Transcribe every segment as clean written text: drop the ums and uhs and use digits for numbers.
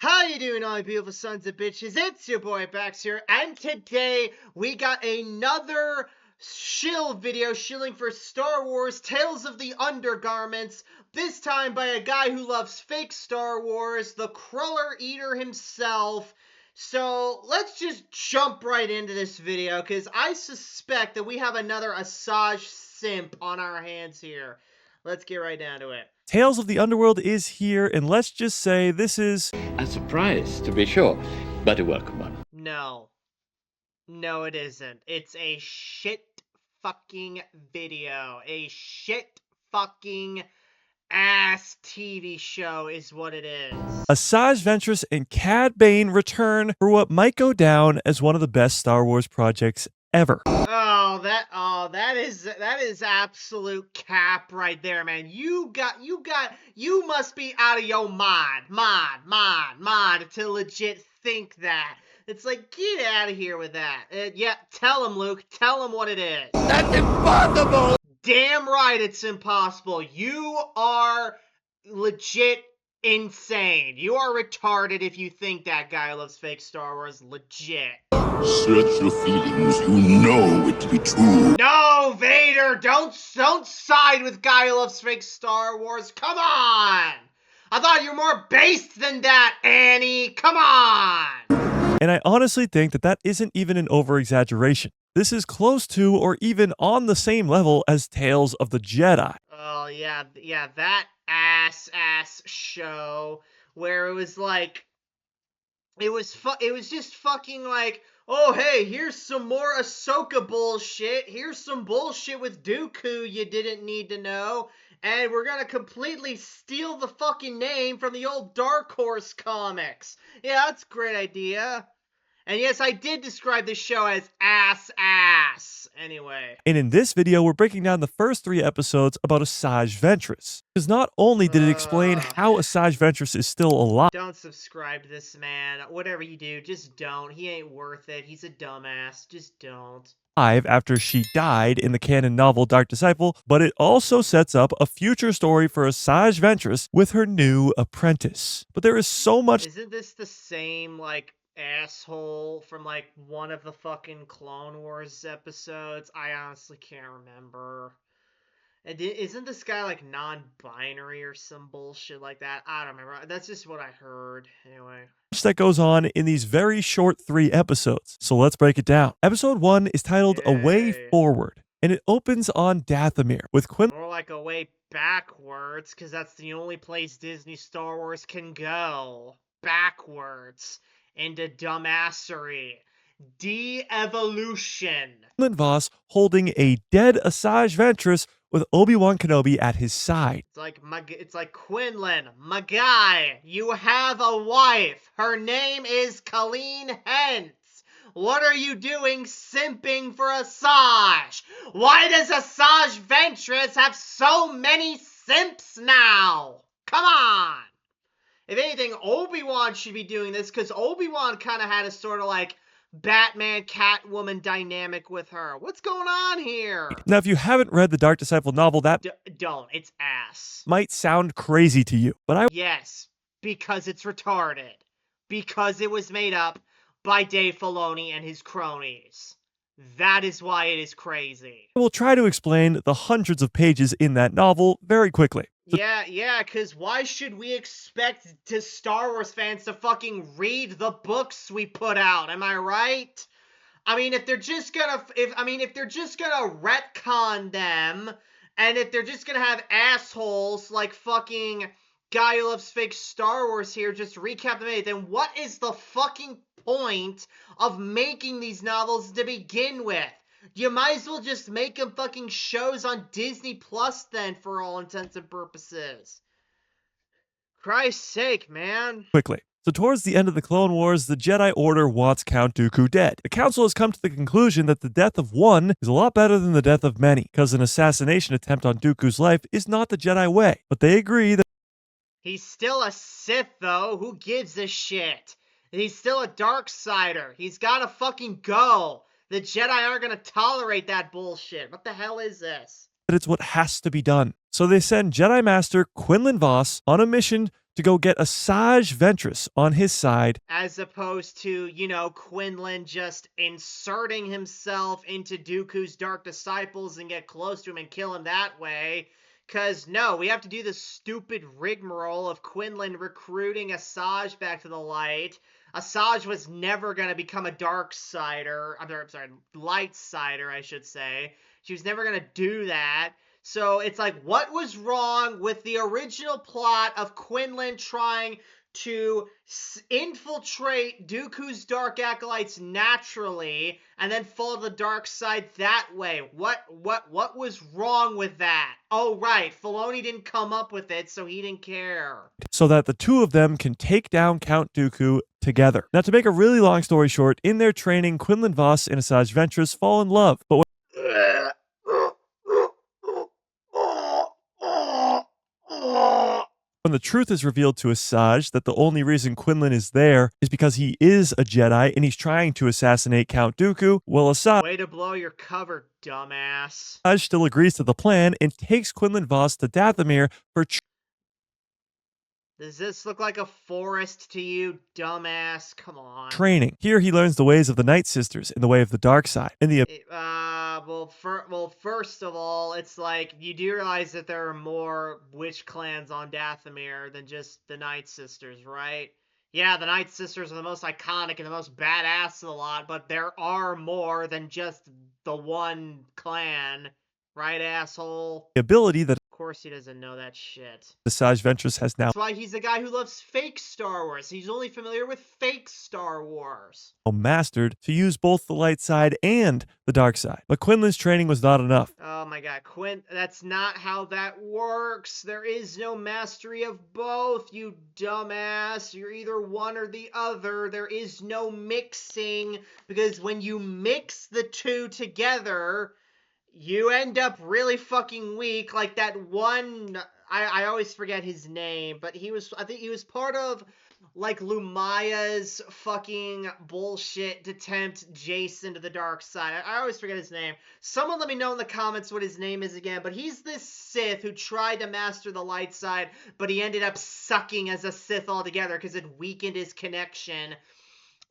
How you doing, all you beautiful sons of bitches? It's your boy Backseater, and today we got another shill video shilling for Star Wars Tales of the Undergarments, this time by a guy who loves fake Star Wars, the Cruller Eater himself. So let's just jump right into this video, because I suspect that we have another Asajj simp on our hands here. Let's get right down to it. Tales of the Underworld is here, and let's just say this is a surprise, to be sure, but a welcome one. No. No, it isn't. It's a shit fucking video. A shit fucking ass TV show is what it is. Asajj Ventress and Cad Bane return for what might go down as one of the best Star Wars projects ever. That is absolute cap right there, man. You must be out of your mind to legit think that. It's like, get out of here with that. Yeah, tell him, Luke. Tell him what it is. That's impossible! Damn right it's impossible. You are legit insane. You are retarded if you think that guy loves fake Star Wars. Legit. Search your feelings. You know it to be true. No, Vader! Don't side with guy who loves fake Star Wars. Come on! I thought you were more based than that, Annie. Come on! And I honestly think that that isn't even an over-exaggeration. This is close to or even on the same level as Tales of the Jedi. Oh, yeah, that ass show where it was like, it was just fucking like, oh, hey, here's some more Ahsoka bullshit. Here's some bullshit with Dooku you didn't need to know. And we're gonna completely steal the fucking name from the old Dark Horse comics. Yeah, that's a great idea. And yes, I did describe this show as ass. Anyway. And in this video, we're breaking down the first 3 episodes about Asajj Ventress. Because not only did it explain how Asajj Ventress is still alive. Don't subscribe to this man. Whatever you do, just don't. He ain't worth it. He's a dumbass. Just don't. After she died in the canon novel Dark Disciple, but it also sets up a future story for Asajj Ventress with her new apprentice. But there is so much. Isn't this the same, like, asshole from, like, one of the fucking Clone Wars episodes? I honestly can't remember. And isn't this guy, like, non-binary or some bullshit like that? I don't remember. That's just what I heard. Anyway. That goes on in these very short 3 episodes. So let's break it down. Episode 1 is titled A Way Forward, and it opens on Dathomir with More like a way backwards, because that's the only place Disney Star Wars can go. Backwards. Into dumbassery. De-evolution. Quinlan Vos holding a dead Asajj Ventress with Obi-Wan Kenobi at his side. It's like Quinlan, my guy, you have a wife. Her name is Colleen Hence. What are you doing simping for Asajj? Why does Asajj Ventress have so many simps now? Come on. If anything, Obi-Wan should be doing this, because Obi-Wan kind of had a sort of like Batman Catwoman dynamic with her. What's going on here? Now, if you haven't read the Dark Disciple novel, that don't. It's ass. Might sound crazy to you, but Yes, because it's retarded. Because it was made up by Dave Filoni and his cronies. That is why it is crazy. I will try to explain the hundreds of pages in that novel very quickly. Yeah, because why should we expect Star Wars fans to fucking read the books we put out? Am I right? I mean, if they're just gonna retcon them, and if they're just gonna have assholes like fucking guy who loves fake Star Wars here just recap them, then what is the fucking point of making these novels to begin with? You might as well just make them fucking shows on Disney Plus then, for all intents and purposes. Christ's sake, man. Quickly. So towards the end of the Clone Wars, the Jedi Order wants Count Dooku dead. The Council has come to the conclusion that the death of one is a lot better than the death of many, because an assassination attempt on Dooku's life is not the Jedi way. But they agree that he's still a Sith, though. Who gives a shit? He's still a Darksider. He's gotta fucking go. The Jedi aren't going to tolerate that bullshit. What the hell is this? It's what has to be done. So they send Jedi Master Quinlan Vos on a mission to go get Asajj Ventress on his side. As opposed to, Quinlan just inserting himself into Dooku's Dark Disciples and get close to him and kill him that way. Because, no, we have to do the stupid rigmarole of Quinlan recruiting Asajj back to the light. Asajj was never going to become a dark sider. I'm sorry, light sider, I should say. She was never going to do that. So it's like, what was wrong with the original plot of Quinlan trying to infiltrate Dooku's Dark Acolytes naturally and then follow the dark side that way? What was wrong with that? Oh, right. Filoni didn't come up with it, so he didn't care. So that the two of them can take down Count Dooku together. Now, to make a really long story short, in their training, Quinlan Vos and Asajj Ventress fall in love. But when the truth is revealed to Asajj that the only reason Quinlan is there is because he is a Jedi and he's trying to assassinate Count Dooku, well, Asajj Way to blow your cover, dumbass. still agrees to the plan and takes Quinlan Vos to Dathomir for Does this look like a forest to you, dumbass? Come on. training. Here he learns the ways of the Night Sisters in the way of the dark side. In the First of all, it's like, you do realize that there are more witch clans on Dathomir than just the Night Sisters, right? Yeah, the Night Sisters are the most iconic and the most badass of the lot, but there are more than just the one clan, right, asshole? ability that Of course he doesn't know that shit. Asajj Ventress has now That's why he's a guy who loves fake Star Wars. He's only familiar with fake Star Wars. mastered to use both the light side and the dark side. But Quinlan's training was not enough. Oh my god, that's not how that works. There is no mastery of both, you dumbass. You're either one or the other. There is no mixing, because when you mix the two together, you end up really fucking weak. Like that one, I always forget his name, but I think he was part of like Lumaya's fucking bullshit to tempt Jason to the dark side. I always forget his name. Someone let me know in the comments what his name is again, but he's this Sith who tried to master the light side, but he ended up sucking as a Sith altogether because it weakened his connection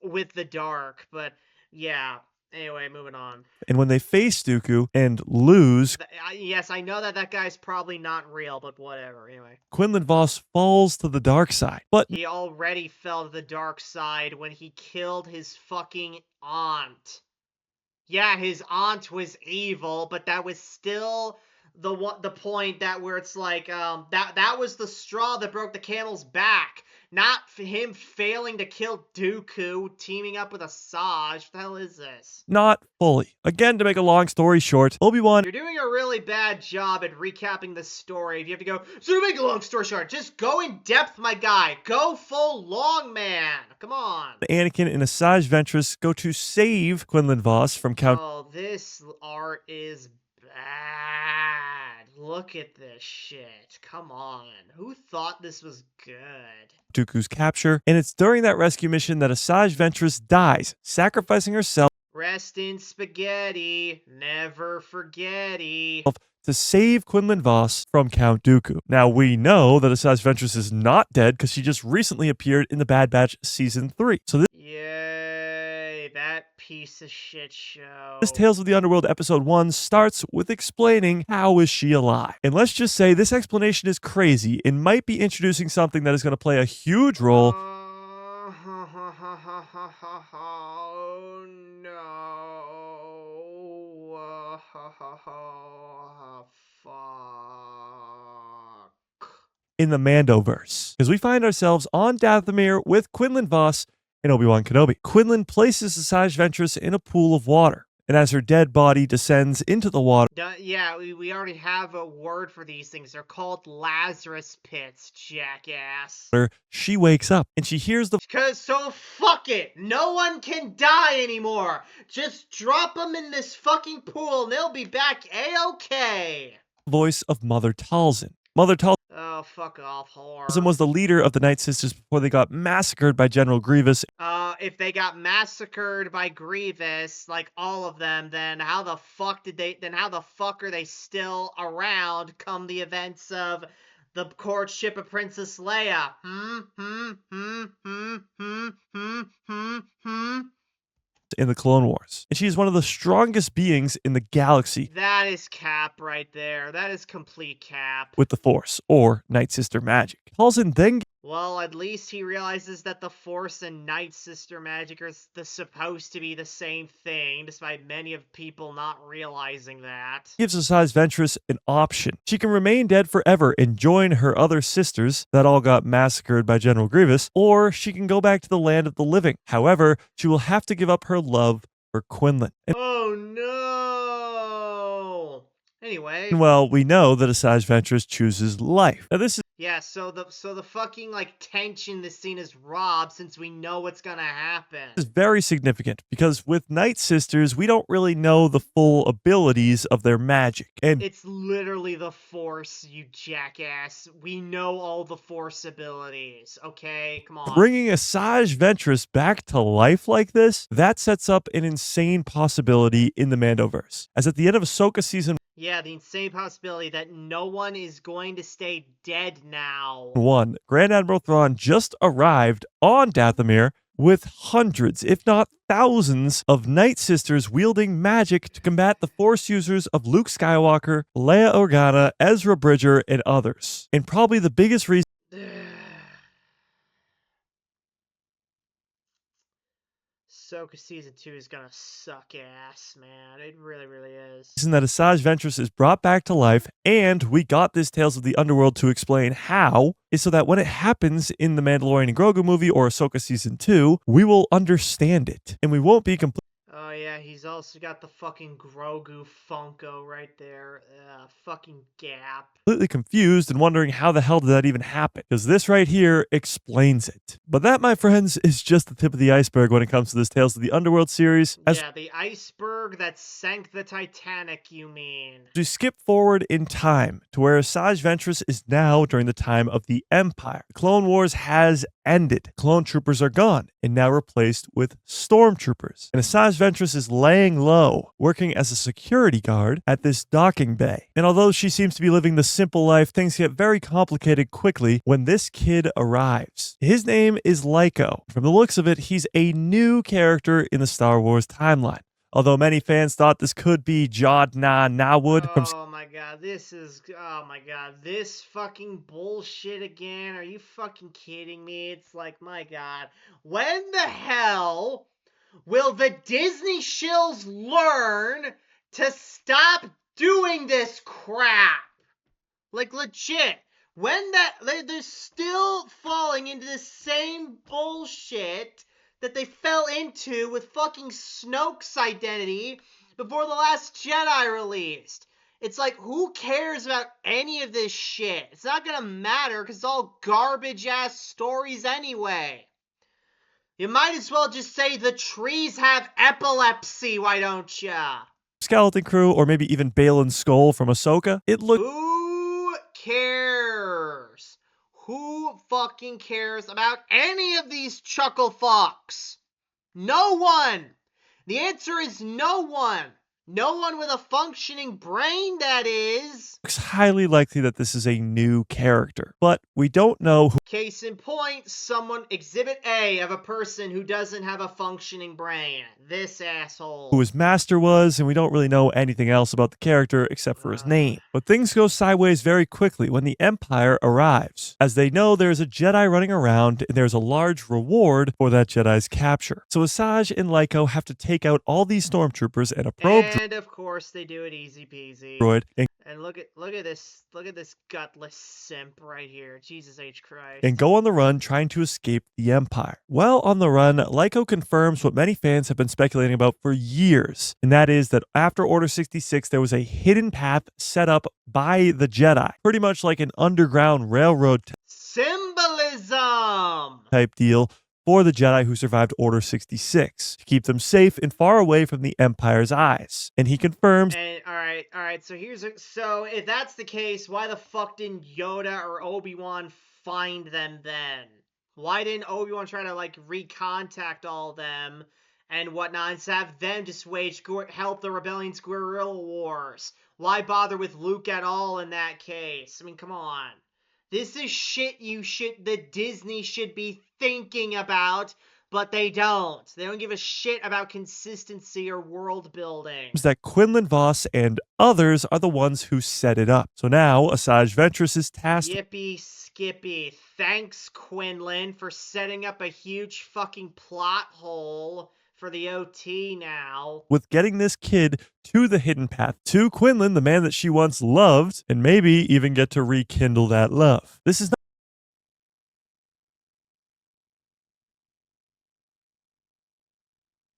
with the dark. But yeah. Anyway, moving on. And when they face Dooku and lose, yes, I know that guy's probably not real, but whatever. Anyway, Quinlan Vos falls to the dark side. But he already fell to the dark side when he killed his fucking aunt. Yeah, his aunt was evil, but that was still the point that where it's like that was the straw that broke the camel's back. Not him failing to kill Dooku, teaming up with Asajj. What the hell is this? not fully. Again, to make a long story short, Obi-Wan You're doing a really bad job at recapping the story. If you have to go, so to make a long story short, just go in depth, my guy. Go full long, man. Come on. Anakin and Asajj Ventress go to save Quinlan Vos from Count Oh, this art is bad. Look at this shit. Come on. Who thought this was good? Dooku's capture, and it's during that rescue mission that Asajj Ventress dies, sacrificing herself Rest in spaghetti. Never forgetty. to save Quinlan Vos from Count Dooku. Now, we know that Asajj Ventress is not dead because she just recently appeared in The Bad Batch Season 3. So Yay, that piece of shit show. this Tales of the Underworld Episode 1 starts with explaining how is she alive. And let's just say this explanation is crazy and might be introducing something that is going to play a huge role Oh no. Fuck. in the Mandoverse. Because we find ourselves on Dathomir with Quinlan Vos and Obi-Wan Kenobi. Quinlan places Asajj Ventress in a pool of water. And as her dead body descends into the water, Yeah, we already have a word for these things. They're called Lazarus pits, jackass. she wakes up and she hears the So fuck it. No one can die anymore. Just drop them in this fucking pool and they'll be back A-okay. voice of Mother Talzin. Mother Talzin Oh, fuck off, whore. was the leader of the Night Sisters before they got massacred by General Grievous. If they got massacred by Grievous, like all of them, then how the fuck are they still around come the events of the courtship of Princess Leia. In the Clone Wars. And she is one of the strongest beings in the galaxy That is Cap right there. That is complete Cap. with the Force, or Night Sister magic. Halsin then Well, at least he realizes that the Force and Night Sister magic are supposed to be the same thing, despite many of people not realizing that. gives Asajj Ventress an option. She can remain dead forever and join her other sisters that all got massacred by General Grievous, or she can go back to the land of the living. However, she will have to give up her love for Quinlan. Oh no! Anyway. Well, we know that Asajj Ventress chooses life. Now this Yeah, so the fucking like tension this scene is robbed since we know what's gonna happen. is very significant because with Night Sisters, we don't really know the full abilities of their magic. And It's literally the Force, you jackass. We know all the Force abilities, okay? Come on. bringing Asajj Ventress back to life like this, that sets up an insane possibility in the Mandoverse. As at the end of Ahsoka season Yeah, the insane possibility that no one is going to stay dead now. 1, Grand Admiral Thrawn just arrived on Dathomir with hundreds, if not thousands, of Night Sisters wielding magic to combat the Force users of Luke Skywalker, Leia Organa, Ezra Bridger, and others. And probably the biggest reason Ahsoka Season 2 is gonna suck ass, man. It really, really is. that Asajj Ventress is brought back to life, and we got this Tales of the Underworld to explain how, is so that when it happens in the Mandalorian and Grogu movie or Ahsoka Season 2, we will understand it, and we won't be completely Oh yeah, he's also got the fucking Grogu Funko right there. Fucking Gap. confused and wondering how the hell did that even happen, because this right here explains it. But that, my friends, is just the tip of the iceberg when it comes to this Tales of the Underworld series. As Yeah, the iceberg that sank the Titanic, you mean. we skip forward in time to where Asajj Ventress is now during the time of the Empire. Clone Wars has ended. Clone troopers are gone and now replaced with stormtroopers. And Asajj Ventress is laying low, working as a security guard at this docking bay. And although she seems to be living the simple life, things get very complicated quickly when this kid arrives. His name is Lyko. From the looks of it, he's a new character in the Star Wars timeline. Although many fans thought this could be Jod Na Nawood from Oh my god, oh my god, this fucking bullshit again. Are you fucking kidding me? It's like, my god, when the hell will the Disney shills learn to stop doing this crap? Like, legit. They're still falling into the same bullshit that they fell into with fucking Snoke's identity before The Last Jedi released. It's like, who cares about any of this shit? It's not gonna matter because it's all garbage-ass stories anyway. You might as well just say the trees have epilepsy, why don't ya? Skeleton Crew, or maybe even Balin's Skull from Ahsoka. It looks Who cares? Who fucking cares about any of these chuckle fucks? No one! The answer is no one! No one with a functioning brain, that is! highly likely that this is a new character, but we don't know who Case in point, exhibit A of a person who doesn't have a functioning brain. This asshole. his master was, and we don't really know anything else about the character except for his name. But things go sideways very quickly when the Empire arrives, as they know there's a Jedi running around and there's a large reward for that Jedi's capture. So Asajj and Lyko have to take out all these stormtroopers and a probe And of course they do it easy peasy. droid And look at this gutless simp right here. Jesus H. Christ. and go on the run trying to escape the Empire. While on the run, Lyko confirms what many fans have been speculating about for years, and that is that after Order 66, there was a hidden path set up by the Jedi, pretty much like an underground railroad Symbolism! type deal for the Jedi who survived Order 66, to keep them safe and far away from the Empire's eyes. And he confirms And alright, so if that's the case, why the fuck didn't Yoda or Obi-Wan find them then? Why didn't Obi-Wan try to recontact all them and whatnot and have them just help the rebellion's guerrilla wars? Why bother with Luke at all in that case? I mean, come on. This is shit the Disney should be thinking about, but they don't. They don't give a shit about consistency or world building. That Quinlan Voss and others are the ones who set it up. So now Asajj Ventress is tasked. Yippee skippy. Thanks, Quinlan, for setting up a huge fucking plot hole for the OT now. With getting this kid to the hidden path, to Quinlan, the man that she once loved, and maybe even get to rekindle that love. This is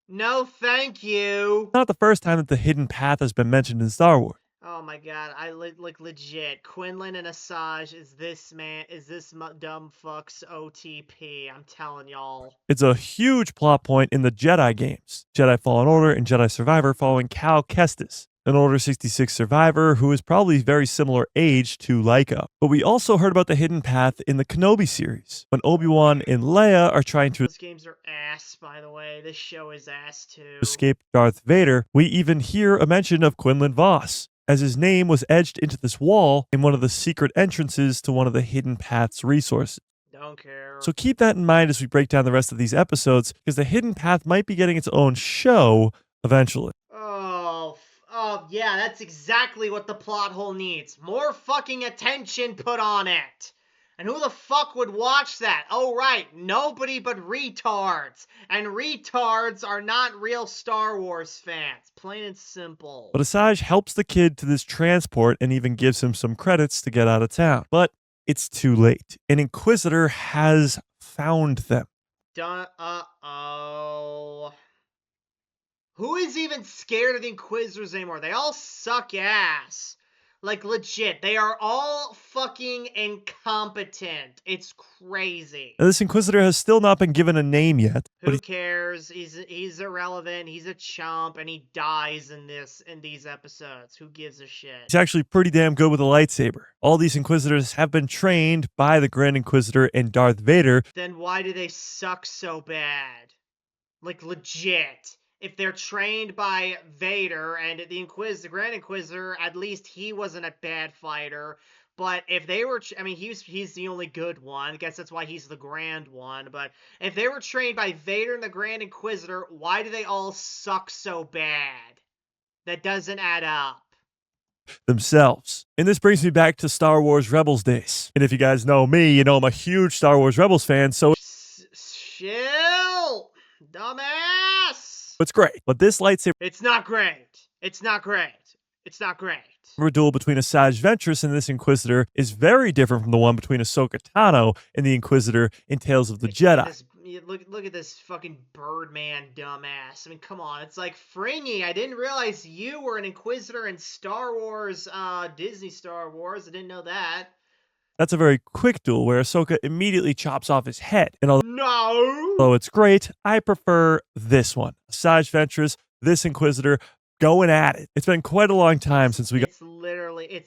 No, thank you. not the first time that the hidden path has been mentioned in Star Wars. Oh my god, like legit. Quinlan and Asajj is this dumb fuck's OTP. I'm telling y'all. It's a huge plot point in the Jedi games, Jedi Fallen Order and Jedi Survivor, following Cal Kestis, an Order 66 survivor who is probably very similar age to Laika. But we also heard about the hidden path in the Kenobi series, when Obi-Wan and Leia are trying to Those games are ass, by the way. This show is ass too. escape Darth Vader. We even hear a mention of Quinlan Voss, as his name was etched into this wall in one of the secret entrances to one of the hidden path's resources. Don't care. So keep that in mind as we break down the rest of these episodes, because the hidden path might be getting its own show eventually. Oh, yeah, that's exactly what the plot hole needs. More fucking attention put on it. And who the fuck would watch that? Oh, right, nobody but retards. And retards are not real Star Wars fans. Plain and simple. But Asajj helps the kid to this transport and even gives him some credits to get out of town. But it's too late. An Inquisitor has found them. Uh-oh. Who is even scared of the Inquisitors anymore? They all suck ass. Like, legit. They are all fucking incompetent. It's crazy. Now, this Inquisitor has still not been given a name yet. But Who cares? He's irrelevant. He's a chump, and he dies in these episodes. Who gives a shit? he's actually pretty damn good with a lightsaber. All these Inquisitors have been trained by the Grand Inquisitor and Darth Vader. Then why do they suck so bad? Like, legit. If they're trained by Vader and the Grand Inquisitor, at least he wasn't a bad fighter. But if they were, I mean, he's the only good one. I guess that's why he's the Grand one. But if they were trained by Vader and the Grand Inquisitor, why do they all suck so bad? That doesn't add up. Themselves. And this brings me back to Star Wars Rebels days. And if you guys know me, you know I'm a huge Star Wars Rebels fan, so Chill, dumbass. it's great. But this lightsaber It's not great. It's not great. It's not great. duel between Asajj Ventress and this Inquisitor is very different from the one between Ahsoka Tano and the Inquisitor in Tales of the Jedi. Look at this fucking Birdman dumbass. I mean, come on. It's like, Fringy, I didn't realize you were an Inquisitor in Star Wars, Disney Star Wars. I didn't know that. That's a very quick duel where Ahsoka immediately chops off his head. And No! although it's great, I prefer this one. Asajj Ventress, this Inquisitor, going at it. It's been quite a long time since we got It's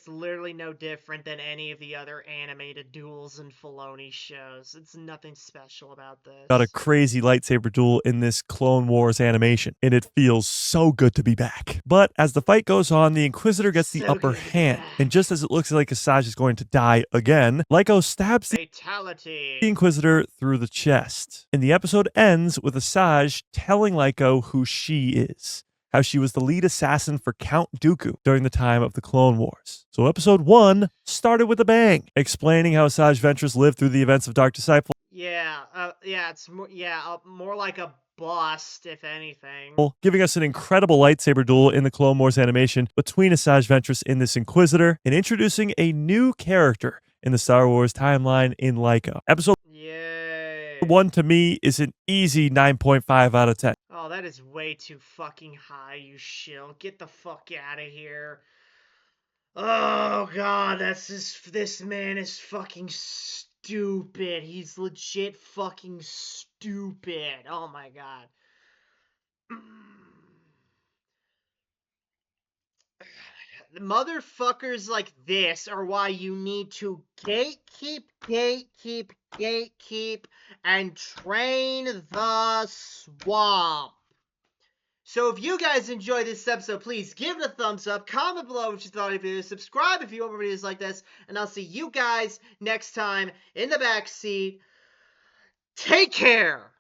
literally no different than any of the other animated duels and Filoni shows. It's nothing special about this. a crazy lightsaber duel in this Clone Wars animation, and it feels so good to be back. But as the fight goes on, the Inquisitor gets the So upper good to be hand, back. and just as it looks like Asajj is going to die again, Lyko stabs the Fatality. Inquisitor through the chest. And the episode ends with Asajj telling Lyko who she is. How she was the lead assassin for Count Dooku during the time of the Clone Wars. So episode 1 started with a bang, explaining how Asajj Ventress lived through the events of Dark Disciple, It's more like a bust, if anything. giving us an incredible lightsaber duel in the Clone Wars animation between Asajj Ventress and this Inquisitor, and introducing a new character in the Star Wars timeline in Lyko. Episode Yay. 1 to me is an easy 9.5 out of 10. Oh, that is way too fucking high, you shill. Get the fuck out of here. Oh, God, this man is fucking stupid. He's legit fucking stupid. Oh, my God. The motherfuckers like this are why you need to gatekeep, and train the swamp. So if you guys enjoyed this episode, please give it a thumbs up, comment below what you thought of it, subscribe if you want more videos like this, and I'll see you guys next time in the backseat. Take care!